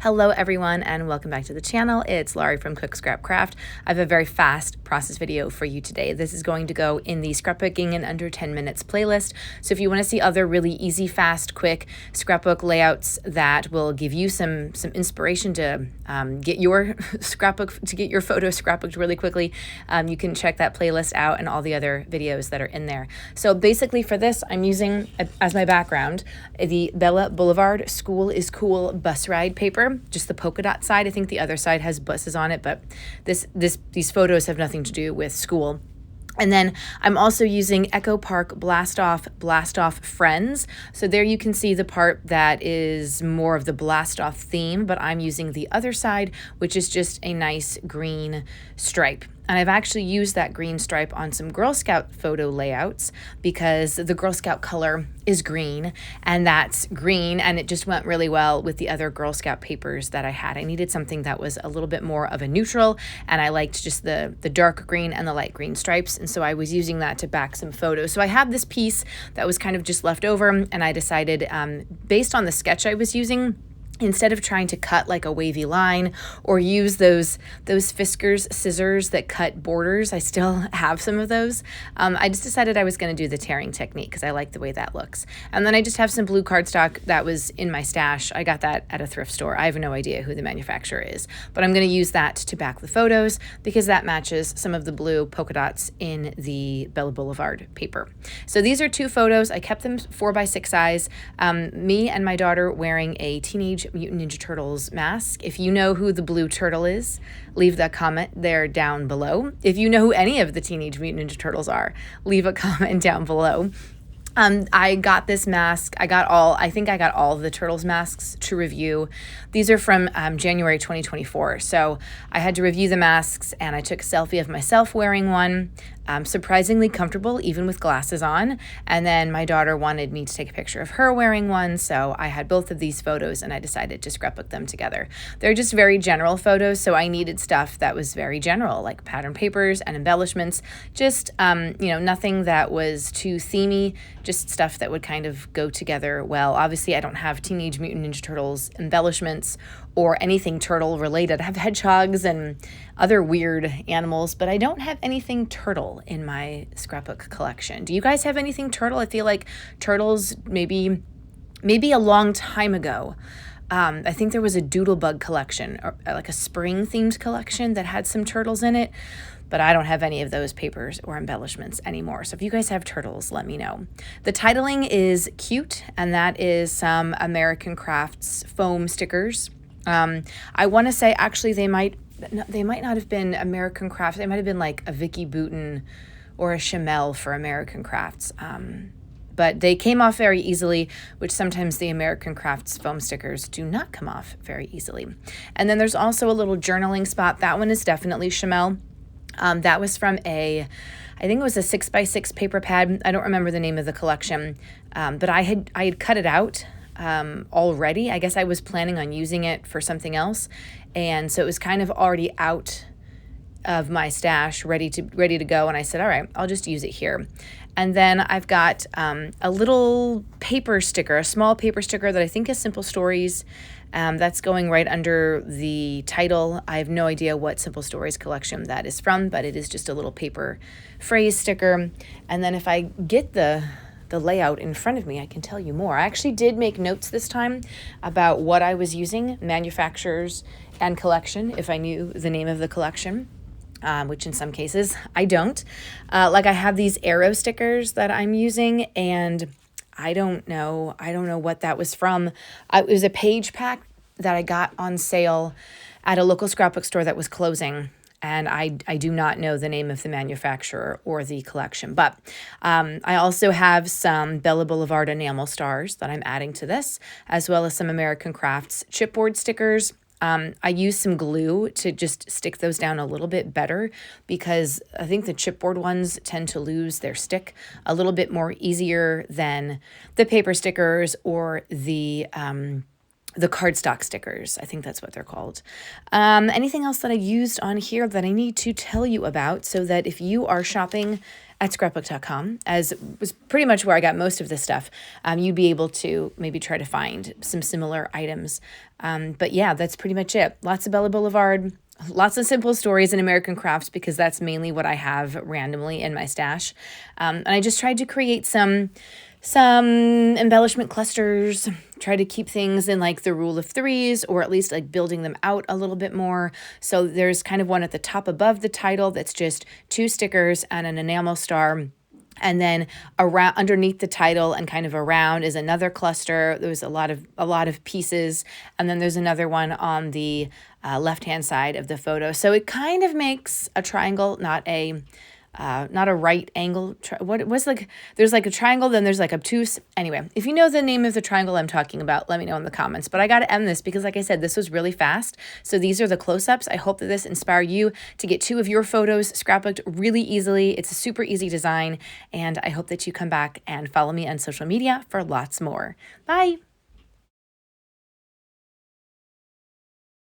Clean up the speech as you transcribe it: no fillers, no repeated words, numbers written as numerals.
Hello everyone and welcome back to the channel. It's Laurie from Cook Scrap Craft. I have a very fast process video for you today. This is going to go in the Scrapbooking in under 10 minutes playlist. So if you want to see other really easy, fast, quick scrapbook layouts that will give you some inspiration to get your scrapbook, to get your photo scrapbooked really quickly, you can check that playlist out and all the other videos that are in there. So basically for this, I'm using as my background the Bella Boulevard School is Cool bus ride paper. Just the polka dot side. I think the other side has buses on it, but these photos have nothing to do with school. And then I'm also using Echo Park Blast Off Friends. So there you can see the part that is more of the blast off theme, but I'm using the other side, which is just a nice green stripe. And I've actually used that green stripe on some Girl Scout photo layouts because the Girl Scout color is green, and that's green, and it just went really well with the other Girl Scout papers that I had. I needed something that was a little bit more of a neutral, and I liked just the dark green and the light green stripes, and so I was using that to back some photos. So I had this piece that was kind of just left over, and I decided, based on the sketch I was using, instead of trying to cut like a wavy line or use those Fiskars scissors that cut borders, I still have some of those. I just decided I was going to do the tearing technique because I like the way that looks. And then I just have some blue cardstock that was in my stash. I got that at a thrift store. I have no idea who the manufacturer is, but I'm going to use that to back the photos because that matches some of the blue polka dots in the Bella Boulevard paper. So these are two photos. I kept them 4x6 size. Me and my daughter wearing a Teenage Mutant Ninja Turtles mask. If you know who the blue turtle is, leave that comment there down below. If you know who any of the Teenage Mutant Ninja Turtles are, leave a comment down below. I got this mask. I think I got all of the Turtles masks to review. These are from January 2024. So I had to review the masks, and I took a selfie of myself wearing one. Surprisingly comfortable, even with glasses on. And then my daughter wanted me to take a picture of her wearing one, so I had both of these photos, and I decided to scrapbook them together. They're just very general photos, so I needed stuff that was very general, like pattern papers and embellishments. Just nothing that was too themey, just stuff that would kind of go together well. Obviously, I don't have Teenage Mutant Ninja Turtles embellishments or anything turtle related. I have hedgehogs and other weird animals, but I don't have anything turtle in my scrapbook collection. Do you guys have anything turtle? I feel like turtles maybe a long time ago. I think there was a Doodlebug collection, or like a spring themed collection that had some turtles in it, but I don't have any of those papers or embellishments anymore. So if you guys have turtles, let me know. The titling is cute, and that is some American Crafts foam stickers. I want to say actually they might not have been American Crafts. They might have been like a Vicky Bouton or a Chamel for American Crafts. But they came off very easily, which sometimes the American Crafts foam stickers do not come off very easily. And then there's also a little journaling spot. That one is definitely Chamel. That was from I think it was a 6x6 paper pad. I don't remember the name of the collection, but I had cut it out already. I guess I was planning on using it for something else, and so it was kind of already out of my stash, ready to go. And I said, all right, I'll just use it here. And then I've got a little paper sticker, a small paper sticker that I think is Simple Stories. That's going right under the title. I have no idea what Simple Stories collection that is from, but it is just a little paper phrase sticker. And then if I get the layout in front of me, I can tell you more. I actually did make notes this time about what I was using, manufacturers and collection, if I knew the name of the collection. Which in some cases I don't. Like I have these arrow stickers that I'm using, and I don't know what that was from. It was a page pack that I got on sale at a local scrapbook store that was closing, and I do not know the name of the manufacturer or the collection. But I also have some Bella Boulevard enamel stars that I'm adding to this, as well as some American Crafts chipboard stickers. I use some glue to just stick those down a little bit better because I think the chipboard ones tend to lose their stick a little bit more easier than the paper stickers or the cardstock stickers. I think that's what they're called. Anything else that I used on here that I need to tell you about so that if you are shopping at scrapbook.com, as was pretty much where I got most of this stuff. You'd be able to maybe try to find some similar items. But yeah, that's pretty much it. Lots of Bella Boulevard, lots of simple stories in American crafts, because that's mainly what I have randomly in my stash. And I just tried to create some embellishment clusters, try to keep things in like the rule of threes, or at least like building them out a little bit more. So there's kind of one at the top above the title that's just 2 stickers and an enamel star. And then around underneath the title and kind of around is another cluster. There's a lot of pieces. And then there's another one on the left-hand side of the photo. So it kind of makes a triangle, not a right angle. There's like a triangle, then there's like obtuse. Anyway, if you know the name of the triangle I'm talking about, let me know in the comments. But I got to end this because, like I said, this was really fast. So these are the close-ups. I hope that this inspire you to get 2 of your photos scrapbooked really easily. It's a super easy design, and I hope that you come back and follow me on social media for lots more. Bye.